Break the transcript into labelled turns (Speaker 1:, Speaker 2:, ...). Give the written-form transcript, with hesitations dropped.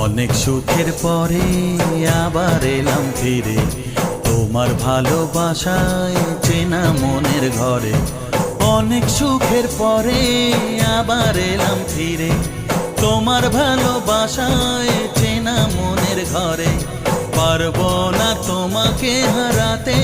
Speaker 1: অনেক সুখের পরে আবার এলাম ফিরে তোমার ভালোবাসায় চেনা মনের ঘরে। অনেক সুখের পরে আবার এলাম ফিরে তোমার ভালোবাসায় চেনা মনের ঘরে। পারবো না তোমাকে হারাতে,